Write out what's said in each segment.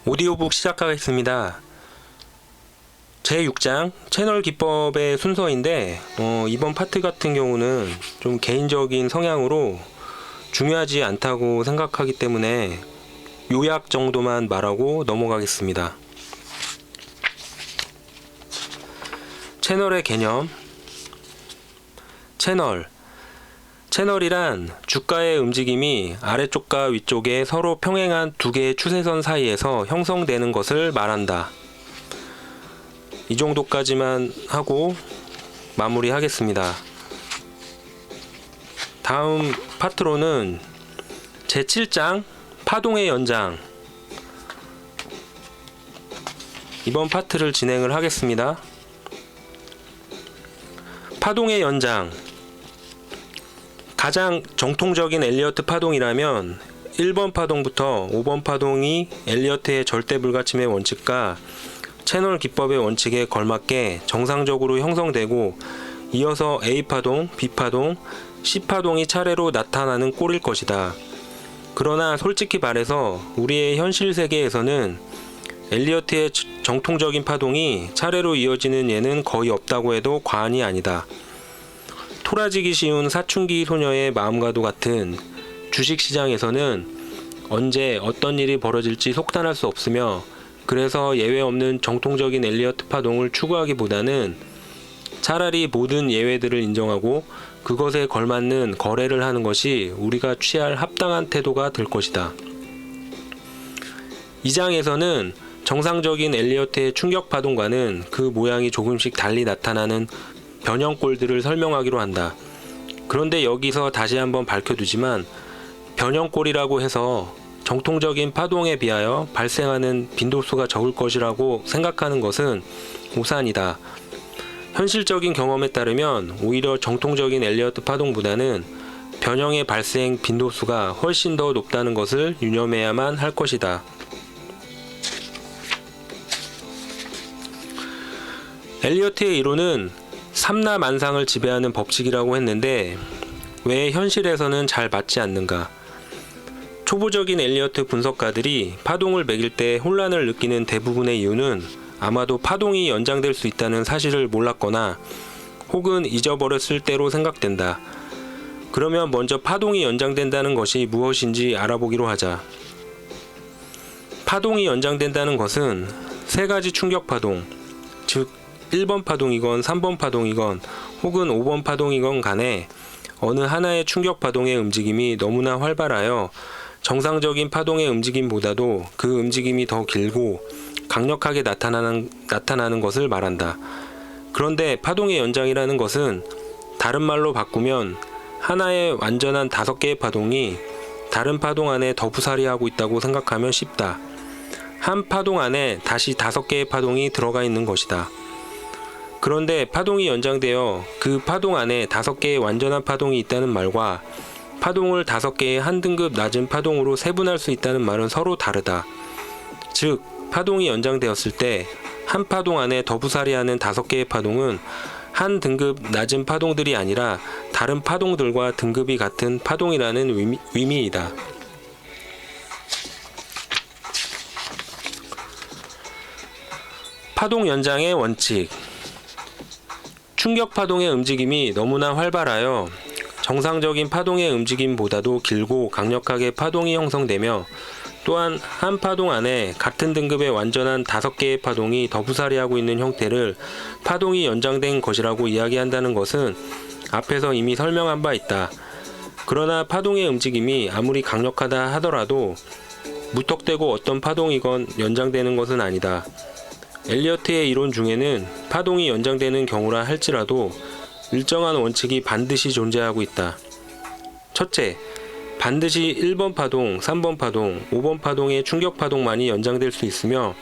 오디오북 시작하겠습니다. 제6장 채널 기법의 순서인데 이번 파트 같은 경우는 좀 개인적인 성향으로 중요하지 않다고 생각하기 때문에 요약 정도만 말하고 넘어가겠습니다. 채널의 개념. 채널이란 주가의 움직임이 아래쪽과 위쪽에 서로 평행한 두 개의 추세선 사이에서 형성되는 것을 말한다. 이 정도까지만 하고 마무리하겠습니다. 다음 파트로는 제7장 파동의 연장, 이번 파트를 진행을 하겠습니다. 파동의 연장. 가장 정통적인 엘리어트 파동이라면 1번 파동부터 5번 파동이 엘리어트의 절대불가침의 원칙과 채널 기법의 원칙에 걸맞게 정상적으로 형성되고 이어서 A파동, B파동, C파동이 차례로 나타나는 꼴일 것이다. 그러나 솔직히 말해서 우리의 현실 세계에서는 엘리어트의 정통적인 파동이 차례로 이어지는 예는 거의 없다고 해도 과언이 아니다. 토라지기 쉬운 사춘기 소녀의 마음과도 같은 주식시장에서는 언제 어떤 일이 벌어질지 속단할 수 없으며, 그래서 예외 없는 정통적인 엘리어트 파동을 추구하기보다는 차라리 모든 예외들을 인정하고 그것에 걸맞는 거래를 하는 것이 우리가 취할 합당한 태도가 될 것이다. 이 장에서는 정상적인 엘리어트의 충격 파동과는 그 모양이 조금씩 달리 나타나는 변형꼴들을 설명하기로 한다. 그런데 여기서 다시 한번 밝혀두지만, 변형꼴이라고 해서 정통적인 파동에 비하여 발생하는 빈도수가 적을 것이라고 생각하는 것은 오산이다. 현실적인 경험에 따르면 오히려 정통적인 엘리어트 파동보다는 변형의 발생 빈도수가 훨씬 더 높다는 것을 유념해야만 할 것이다. 엘리어트의 이론은 삼라만상을 지배하는 법칙이라고 했는데 왜 현실에서는 잘 맞지 않는가? 초보적인 엘리어트 분석가들이 파동을 매길 때 혼란을 느끼는 대부분의 이유는 아마도 파동이 연장될 수 있다는 사실을 몰랐거나 혹은 잊어버렸을 때로 생각된다. 그러면 먼저 파동이 연장된다는 것이 무엇인지 알아보기로 하자. 파동이 연장된다는 것은 세 가지 충격 파동, 즉 1번 파동이건 3번 파동이건 혹은 5번 파동이건 간에 어느 하나의 충격 파동의 움직임이 너무나 활발하여 정상적인 파동의 움직임보다도 그 움직임이 더 길고 강력하게 나타나는 것을 말한다. 그런데 파동의 연장이라는 것은 다른 말로 바꾸면 하나의 완전한 5개의 파동이 다른 파동 안에 더부살이하고 있다고 생각하면 쉽다. 한 파동 안에 다시 5개의 파동이 들어가 있는 것이다. 그런데 파동이 연장되어 그 파동 안에 5개의 완전한 파동이 있다는 말과 파동을 5개의 한 등급 낮은 파동으로 세분할 수 있다는 말은 서로 다르다. 즉, 파동이 연장되었을 때 한 파동 안에 더부살이하는 5개의 파동은 한 등급 낮은 파동들이 아니라 다른 파동들과 등급이 같은 파동이라는 의미이다. 파동 연장의 원칙. 충격 파동의 움직임이 너무나 활발하여 정상적인 파동의 움직임보다도 길고 강력하게 파동이 형성되며, 또한 한 파동 안에 같은 등급의 완전한 5개의 파동이 더부살이하고 있는 형태를 파동이 연장된 것이라고 이야기한다는 것은 앞에서 이미 설명한 바 있다. 그러나 파동의 움직임이 아무리 강력하다 하더라도 무턱대고 어떤 파동이건 연장되는 것은 아니다. 엘리어트의 이론 중에는 파동이 연장되는 경우라 할지라도 일정한 원칙이 반드시 존재하고 있다. 첫째, 반드시 1번 파동, 3번 파동, 5번 파동의 충격 파동만이 연장될 수 있으며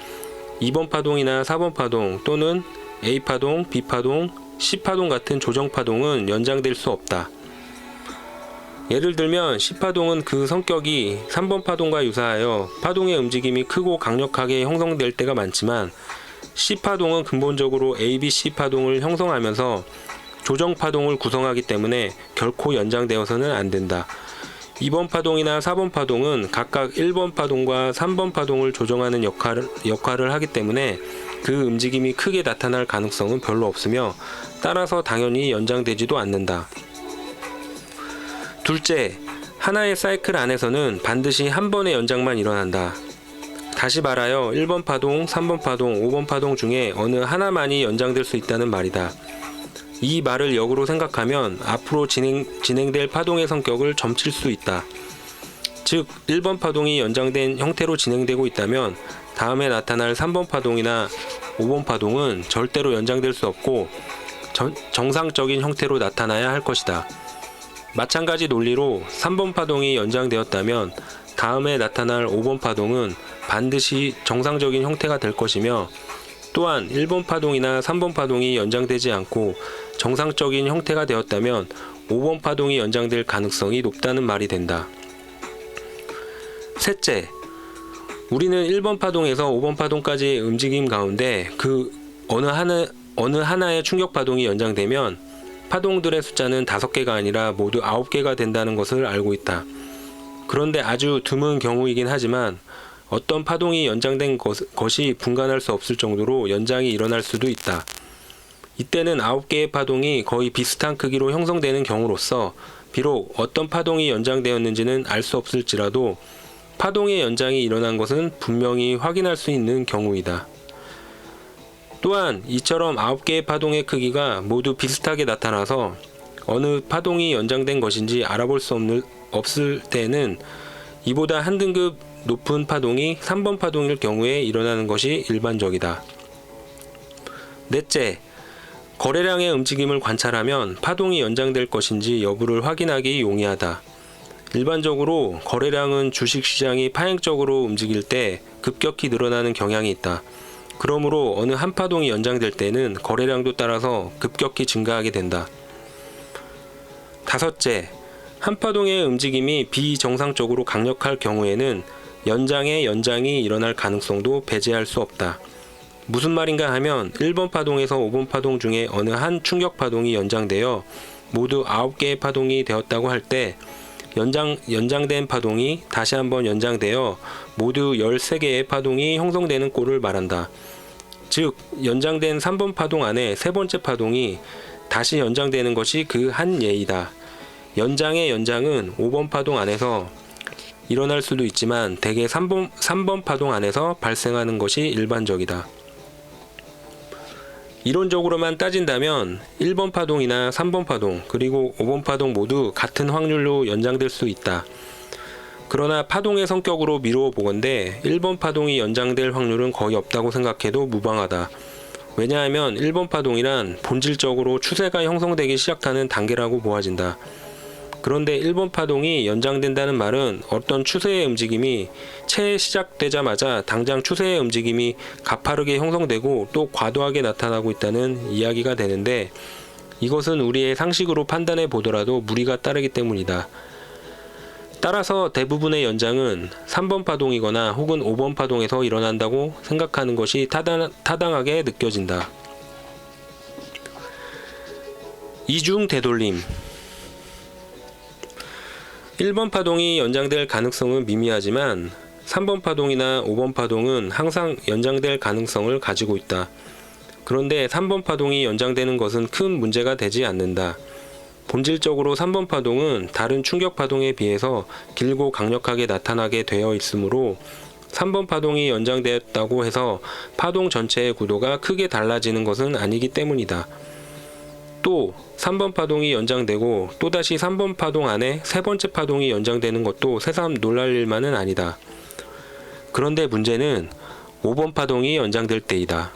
2번 파동이나 4번 파동 또는 A파동, B파동, C파동 같은 조정 파동은 연장될 수 없다. 예를 들면 C파동은 그 성격이 3번 파동과 유사하여 파동의 움직임이 크고 강력하게 형성될 때가 많지만, C파동은 근본적으로 ABC 파동을 형성하면서 조정 파동을 구성하기 때문에 결코 연장되어서는 안 된다. 2번 파동이나 4번 파동은 각각 1번 파동과 3번 파동을 조정하는 역할을 하기 때문에 그 움직임이 크게 나타날 가능성은 별로 없으며 따라서 당연히 연장되지도 않는다. 둘째, 하나의 사이클 안에서는 반드시 한 번의 연장만 일어난다. 다시 말하여 1번 파동, 3번 파동, 5번 파동 중에 어느 하나만이 연장될 수 있다는 말이다. 이 말을 역으로 생각하면 앞으로 진행될 파동의 성격을 점칠 수 있다. 즉, 1번 파동이 연장된 형태로 진행되고 있다면 다음에 나타날 3번 파동이나 5번 파동은 절대로 연장될 수 없고 정상적인 형태로 나타나야 할 것이다. 마찬가지 논리로 3번 파동이 연장되었다면 다음에 나타날 5번 파동은 반드시 정상적인 형태가 될 것이며 또한 1번 파동이나 3번 파동이 연장되지 않고 정상적인 형태가 되었다면 5번 파동이 연장될 가능성이 높다는 말이 된다. 셋째, 우리는 1번 파동에서 5번 파동까지의 움직임 가운데 그 어느 하나의 충격 파동이 연장되면 파동들의 숫자는 5개가 아니라 모두 9개가 된다는 것을 알고 있다. 그런데 아주 드문 경우이긴 하지만 어떤 파동이 연장된 것이 분간할 수 없을 정도로 연장이 일어날 수도 있다. 이때는 9개의 파동이 거의 비슷한 크기로 형성되는 경우로서 비록 어떤 파동이 연장되었는지는 알 수 없을지라도 파동의 연장이 일어난 것은 분명히 확인할 수 있는 경우이다. 또한 이처럼 9개의 파동의 크기가 모두 비슷하게 나타나서 어느 파동이 연장된 것인지 알아볼 수 없을 때는 이보다 한 등급 높은 파동이 3번 파동일 경우에 일어나는 것이 일반적이다. 넷째, 거래량의 움직임을 관찰하면 파동이 연장될 것인지 여부를 확인하기 용이하다. 일반적으로 거래량은 주식시장이 파행적으로 움직일 때 급격히 늘어나는 경향이 있다. 그러므로 어느 한 파동이 연장될 때는 거래량도 따라서 급격히 증가하게 된다. 다섯째, 한 파동의 움직임이 비정상적으로 강력할 경우에는 연장의 연장이 일어날 가능성도 배제할 수 없다. 무슨 말인가 하면 1번 파동에서 5번 파동 중에 어느 한 충격 파동이 연장되어 모두 9개의 파동이 되었다고 할 때 연장된 파동이 다시 한번 연장되어 모두 13개의 파동이 형성되는 꼴을 말한다. 즉, 연장된 3번 파동 안에 세 번째 파동이 다시 연장되는 것이 그 한 예이다. 연장의 연장은 5번 파동 안에서 일어날 수도 있지만 대개 3번 파동 안에서 발생하는 것이 일반적이다. 이론적으로만 따진다면 1번 파동이나 3번 파동 그리고 5번 파동 모두 같은 확률로 연장될 수 있다. 그러나 파동의 성격으로 미루어 보건대 1번 파동이 연장될 확률은 거의 없다고 생각해도 무방하다. 왜냐하면 1번 파동이란 본질적으로 추세가 형성되기 시작하는 단계라고 보아진다. 그런데 1번 파동이 연장된다는 말은 어떤 추세의 움직임이 채 시작되자마자 당장 추세의 움직임이 가파르게 형성되고 또 과도하게 나타나고 있다는 이야기가 되는데 이것은 우리의 상식으로 판단해 보더라도 무리가 따르기 때문이다. 따라서 대부분의 연장은 3번 파동이거나 혹은 5번 파동에서 일어난다고 생각하는 것이 타당하게 느껴진다. 이중 되돌림. 1번 파동이 연장될 가능성은 미미하지만 3번 파동이나 5번 파동은 항상 연장될 가능성을 가지고 있다. 그런데 3번 파동이 연장되는 것은 큰 문제가 되지 않는다. 본질적으로 3번 파동은 다른 충격 파동에 비해서 길고 강력하게 나타나게 되어 있으므로 3번 파동이 연장되었다고 해서 파동 전체의 구도가 크게 달라지는 것은 아니기 때문이다. 또 3번 파동이 연장되고 또다시 3번 파동 안에 세 번째 파동이 연장되는 것도 새삼 놀랄 일만은 아니다. 그런데 문제는 5번 파동이 연장될 때이다.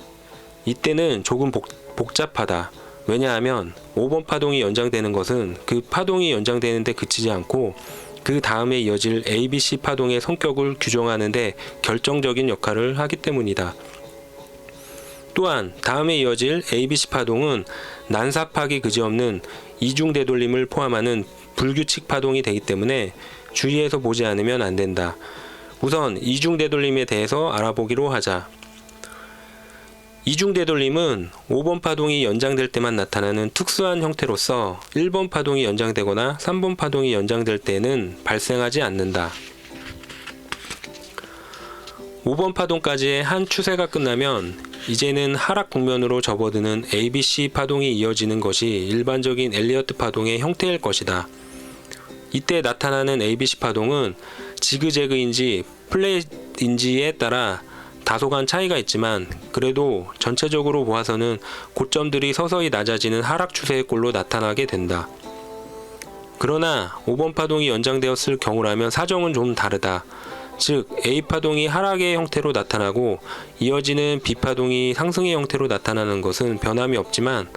이때는 조금 복잡하다. 왜냐하면 5번 파동이 연장되는 것은 그 파동이 연장되는 데 그치지 않고 그 다음에 이어질 ABC 파동의 성격을 규정하는 데 결정적인 역할을 하기 때문이다. 또한 다음에 이어질 ABC 파동은 난삽하기 그지없는 이중 되돌림을 포함하는 불규칙 파동이 되기 때문에 주의해서 보지 않으면 안 된다. 우선 이중 되돌림에 대해서 알아보기로 하자. 이중 되돌림은 5번 파동이 연장될 때만 나타나는 특수한 형태로서 1번 파동이 연장되거나 3번 파동이 연장될 때는 발생하지 않는다. 5번 파동까지의 한 추세가 끝나면 이제는 하락 국면으로 접어드는 ABC 파동이 이어지는 것이 일반적인 엘리어트 파동의 형태일 것이다. 이때 나타나는 ABC 파동은 지그재그인지 플랫인지에 따라 다소간 차이가 있지만 그래도 전체적으로 보아서는 고점들이 서서히 낮아지는 하락 추세의 꼴로 나타나게 된다. 그러나 5번 파동이 연장되었을 경우라면 사정은 좀 다르다. 즉 A파동이 하락의 형태로 나타나고 이어지는 B파동이 상승의 형태로 나타나는 것은 변함이 없지만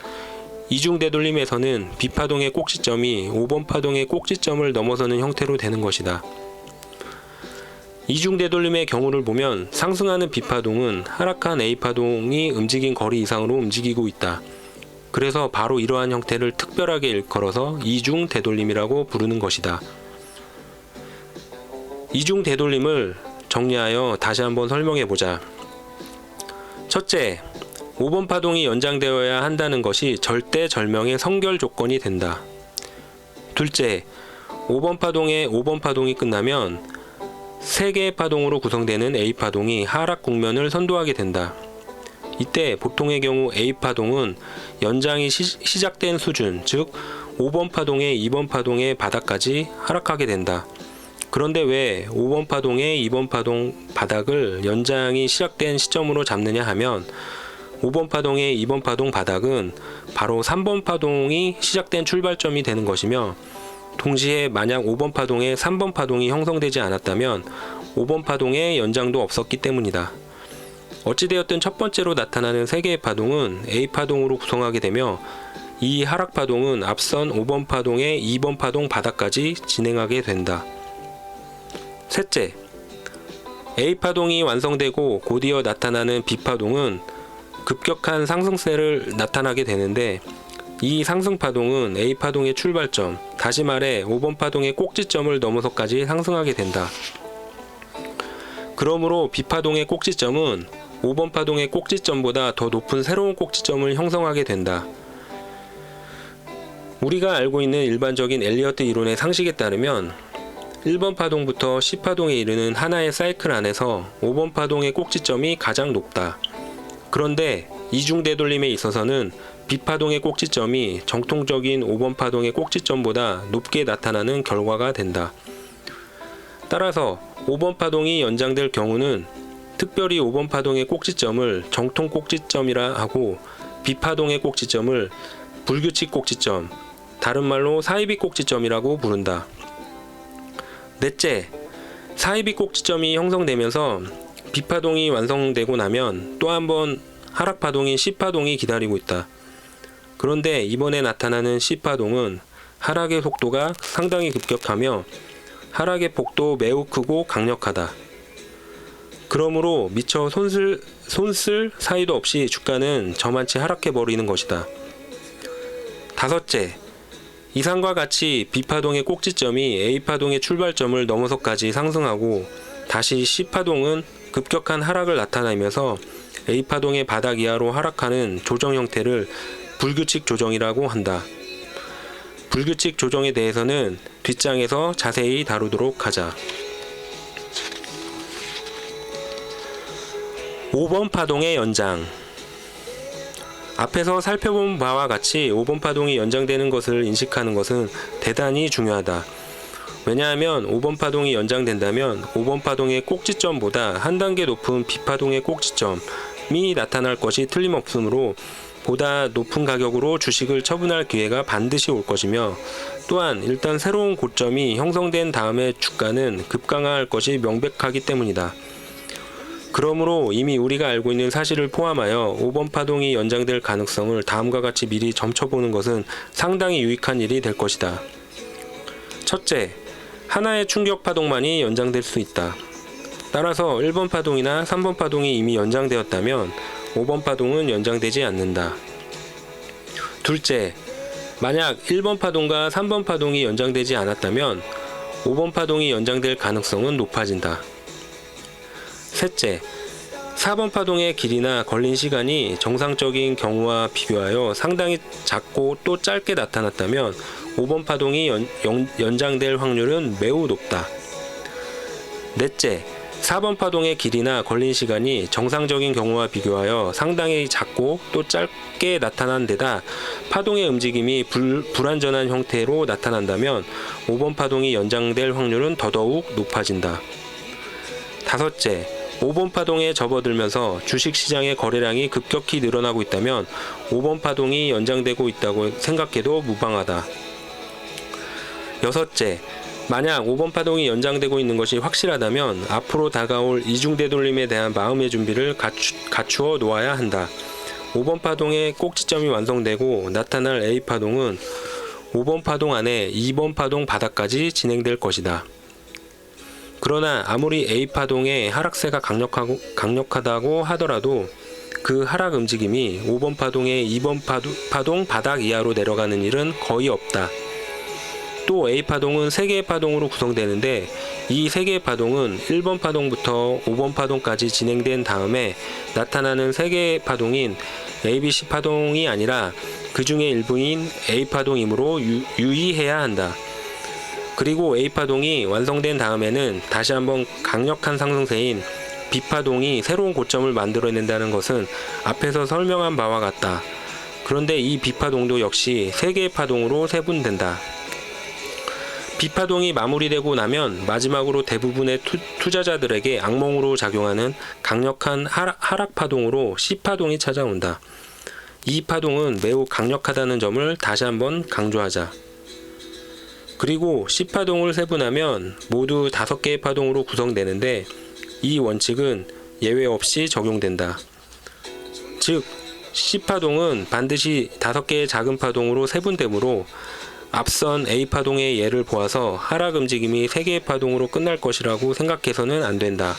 이중 되돌림에서는 B파동의 꼭지점이 5번 파동의 꼭지점을 넘어서는 형태로 되는 것이다. 이중 되돌림의 경우를 보면 상승하는 B파동은 하락한 A파동이 움직인 거리 이상으로 움직이고 있다. 그래서 바로 이러한 형태를 특별하게 일컬어서 이중 되돌림이라고 부르는 것이다. 이중 되돌림을 정리하여 다시 한번 설명해 보자. 첫째, 5번 파동이 연장되어야 한다는 것이 절대절명의 성결 조건이 된다. 둘째, 5번 파동의 5번 파동이 끝나면 3개의 파동으로 구성되는 A파동이 하락 국면을 선도하게 된다. 이때 보통의 경우 A파동은 연장이 시작된 수준, 즉 5번 파동의 2번 파동의 바닥까지 하락하게 된다. 그런데 왜 5번 파동의 2번 파동 바닥을 연장이 시작된 시점으로 잡느냐 하면 5번 파동의 2번 파동 바닥은 바로 3번 파동이 시작된 출발점이 되는 것이며 동시에 만약 5번 파동에 3번 파동이 형성되지 않았다면 5번 파동의 연장도 없었기 때문이다. 어찌되었든 첫 번째로 나타나는 3개의 파동은 A파동으로 구성하게 되며 이 하락 파동은 앞선 5번 파동의 2번 파동 바닥까지 진행하게 된다. 셋째, A파동이 완성되고 곧이어 나타나는 B파동은 급격한 상승세를 나타나게 되는데 이 상승파동은 A파동의 출발점, 다시 말해 5번 파동의 꼭지점을 넘어서까지 상승하게 된다. 그러므로 B파동의 꼭지점은 5번 파동의 꼭지점보다 더 높은 새로운 꼭지점을 형성하게 된다. 우리가 알고 있는 일반적인 엘리어트 이론의 상식에 따르면 1번 파동부터 C파동에 이르는 하나의 사이클 안에서 5번 파동의 꼭지점이 가장 높다. 그런데 이중 되돌림에 있어서는 B파동의 꼭지점이 정통적인 5번 파동의 꼭지점보다 높게 나타나는 결과가 된다. 따라서 5번 파동이 연장될 경우는 특별히 5번 파동의 꼭지점을 정통 꼭지점이라 하고 B파동의 꼭지점을 불규칙 꼭지점, 다른 말로 사이비 꼭지점이라고 부른다. 넷째, 사이비 꼭지점이 형성되면서 B파동이 완성되고 나면 또 한 번 하락파동인 C파동이 기다리고 있다. 그런데 이번에 나타나는 C파동은 하락의 속도가 상당히 급격하며 하락의 폭도 매우 크고 강력하다. 그러므로 미처 손쓸 사이도 없이 주가는 저만치 하락해버리는 것이다. 다섯째, 이상과 같이 B파동의 꼭지점이 A파동의 출발점을 넘어서까지 상승하고 다시 C파동은 급격한 하락을 나타내면서 A파동의 바닥 이하로 하락하는 조정 형태를 불규칙 조정이라고 한다. 불규칙 조정에 대해서는 뒷장에서 자세히 다루도록 하자. 5번 파동의 연장. 앞에서 살펴본 바와 같이 5번 파동이 연장되는 것을 인식하는 것은 대단히 중요하다. 왜냐하면 5번 파동이 연장된다면 5번 파동의 꼭지점보다 한 단계 높은 B파동의 꼭지점이 나타날 것이 틀림없으므로 보다 높은 가격으로 주식을 처분할 기회가 반드시 올 것이며 또한 일단 새로운 고점이 형성된 다음에 주가는 급강하할 것이 명백하기 때문이다. 그러므로 이미 우리가 알고 있는 사실을 포함하여 5번 파동이 연장될 가능성을 다음과 같이 미리 점쳐보는 것은 상당히 유익한 일이 될 것이다. 첫째, 하나의 충격 파동만이 연장될 수 있다. 따라서 1번 파동이나 3번 파동이 이미 연장되었다면 5번 파동은 연장되지 않는다. 둘째, 만약 1번 파동과 3번 파동이 연장되지 않았다면 5번 파동이 연장될 가능성은 높아진다. 셋째, 4번 파동의 길이나 걸린 시간이 정상적인 경우와 비교하여 상당히 작고 또 짧게 나타났다면 5번 파동이 연장될 확률은 매우 높다. 넷째, 4번 파동의 길이나 걸린 시간이 정상적인 경우와 비교하여 상당히 작고 또 짧게 나타난 데다 파동의 움직임이 불완전한 형태로 나타난다면 5번 파동이 연장될 확률은 더더욱 높아진다. 다섯째, 5번 파동에 접어들면서 주식시장의 거래량이 급격히 늘어나고 있다면 5번 파동이 연장되고 있다고 생각해도 무방하다. 여섯째, 만약 5번 파동이 연장되고 있는 것이 확실하다면 앞으로 다가올 이중되돌림에 대한 마음의 준비를 갖추어 놓아야 한다. 5번 파동의 꼭지점이 완성되고 나타날 A파동은 5번 파동 안에 2번 파동 바닥까지 진행될 것이다. 그러나 아무리 A파동의 하락세가 강력하다고 하더라도 그 하락 움직임이 5번 파동의 2번 파동 바닥 이하로 내려가는 일은 거의 없다. 또 A파동은 3개의 파동으로 구성되는데 이 3개의 파동은 1번 파동부터 5번 파동까지 진행된 다음에 나타나는 3개의 파동인 ABC 파동이 아니라 그 중에 일부인 A파동이므로 유의해야 한다. 그리고 A파동이 완성된 다음에는 다시 한번 강력한 상승세인 B파동이 새로운 고점을 만들어낸다는 것은 앞에서 설명한 바와 같다. 그런데 이 B파동도 역시 3개의 파동으로 세분된다. B파동이 마무리되고 나면 마지막으로 대부분의 투자자들에게 악몽으로 작용하는 강력한 하락파동으로 C파동이 찾아온다. 이 파동은 매우 강력하다는 점을 다시 한번 강조하자. 그리고 C파동을 세분하면 모두 5개의 파동으로 구성되는데 이 원칙은 예외 없이 적용된다. 즉, C파동은 반드시 5개의 작은 파동으로 세분되므로 앞선 A파동의 예를 보아서 하락 움직임이 3개의 파동으로 끝날 것이라고 생각해서는 안 된다.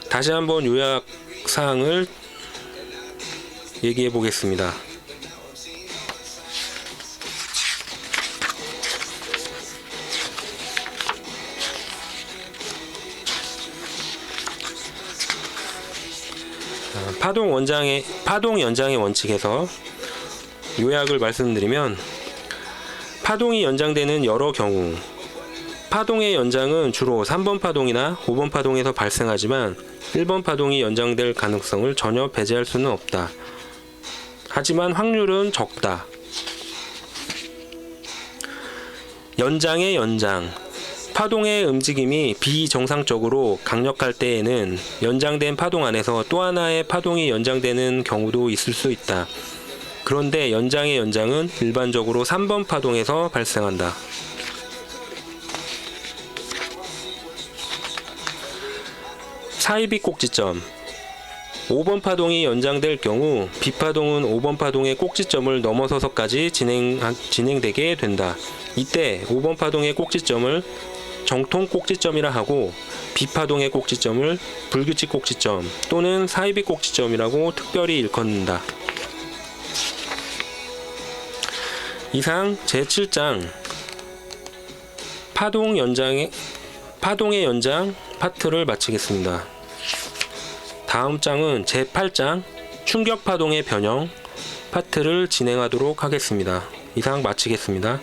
다시 한번 요약 사항을 얘기해 보겠습니다. 파동 연장의 원칙에서 요약을 말씀드리면 파동이 연장되는 여러 경우 파동의 연장은 주로 3번 파동이나 5번 파동에서 발생하지만 1번 파동이 연장될 가능성을 전혀 배제할 수는 없다. 하지만 확률은 적다. 연장의 연장 파동의 움직임이 비정상적으로 강력할 때에는 연장된 파동 안에서 또 하나의 파동이 연장되는 경우도 있을 수 있다. 그런데 연장의 연장은 일반적으로 3번 파동에서 발생한다. 사이비 꼭지점 5번 파동이 연장될 경우 B파동은 5번 파동의 꼭지점을 넘어서서까지 진행되게 된다. 이때 5번 파동의 꼭지점을 정통 꼭지점이라 하고 B파동의 꼭지점을 불규칙 꼭지점 또는 사이비 꼭지점이라고 특별히 일컫는다. 이상 제7장 파동의 연장 파트를 마치겠습니다. 다음 장은 제8장 충격파동의 변형 파트를 진행하도록 하겠습니다. 이상 마치겠습니다.